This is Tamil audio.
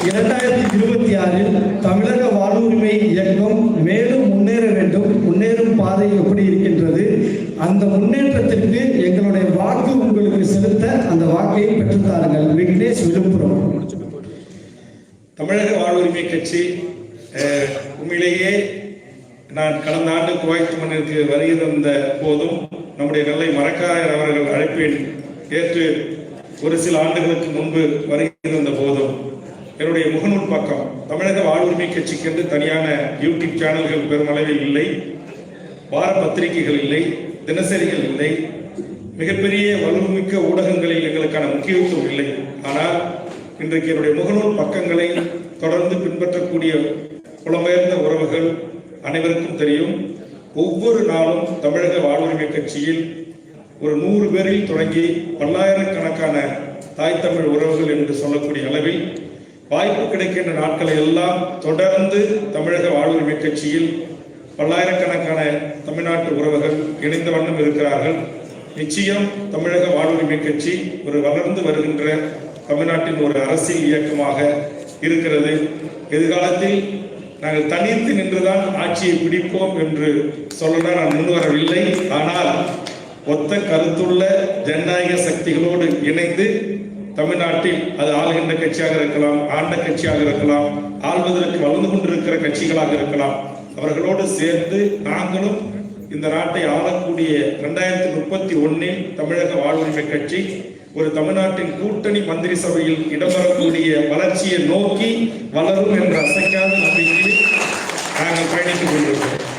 2026 தமிழக வாழ்வுரிமை இயக்கம் மேலும் முன்னேற வேண்டும். முன்னேறும் பாதை எப்படி இருக்கின்றது? அந்த முன்னேற்றத்திற்கு எங்களுடைய வாக்கு உங்களுக்கு செலுத்த அந்த வாக்கை பெற்றுத்தாருங்கள். விக்னேஷ், விழுப்புரம். தமிழக வாழ்வுரிமை கட்சி உண்மையிலேயே நான் கடந்த ஆண்டு குவைத் மண்ணிற்கு வருகை தந்த போதும் நம்முடைய நெல்லை மரக்காயர் அவர்கள் அழைப்பில் ஏற்று ஒரு சில ஆண்டுகளுக்கு முன்பு வருகை தந்த போதும் என்னுடைய முகநூல் பக்கம் தமிழக வாழ்வுரிமை கட்சிக்கென்று தனியான யூடியூப் சேனல்கள் பெருமளவில் இல்லை, வார பத்திரிகைகள் இல்லை, தினசரிகள் இல்லை, மிகப்பெரிய வலுமிக்க ஊடகங்களில் எங்களுக்கான முக்கியத்துவம் இல்லை. ஆனால் இன்றைக்கு என்னுடைய முகநூல் பக்கங்களை தொடர்ந்து பின்பற்றக்கூடிய புலம்பெயர்ந்த உறவுகள் அனைவருக்கும் தெரியும். ஒவ்வொரு நாளும் தமிழக வாழ்வுரிமை கட்சியில் ஒரு 100 பேரில் தொடங்கி பல்லாயிரக்கணக்கான தாய் தமிழ் உறவுகள் என்று சொல்லக்கூடிய அளவில் வாய்ப்பு கிடைக்கின்ற நாட்களை எல்லாம் தொடர்ந்து தமிழக வாழ்வுரிமை கட்சியில் பல்லாயிரக்கணக்கான தமிழ்நாட்டு உறவுகள் இணைந்த வண்ணம் இருக்கிறார்கள். நிச்சயம் தமிழக வாழ்வுரிமை கட்சி ஒரு வளர்ந்து வருகின்ற தமிழ்நாட்டின் ஒரு அரசியல் இயக்கமாக இருக்கிறது. எதிர்காலத்தில் நாங்கள் தனித்து நின்றுதான் ஆட்சியை பிடிப்போம் என்று சொல்லலாம் நான் முன்வரவில்லை. ஆனால் ஒத்த கருத்துள்ள ஜனநாயக சக்திகளோடு இணைந்து தமிழ்நாட்டில் அது ஆளுகின்ற கட்சியாக இருக்கலாம், ஆண்ட கட்சியாக இருக்கலாம், ஆள்வதற்கு வளர்ந்து கொண்டிருக்கிற கட்சிகளாக இருக்கலாம், அவர்களோடு சேர்ந்து நாங்களும் இந்த நாட்டை ஆளக்கூடிய 2031 தமிழக வாழ்வுரிமை கட்சி ஒரு தமிழ்நாட்டின் கூட்டணி மந்திரி சபையில் இடம்பெறக்கூடிய வளர்ச்சியை நோக்கி வளரும் என்ற அசைக்காத நம்பிக்கையில் நாங்கள் பயணித்துக் கொண்டிருக்கிறோம்.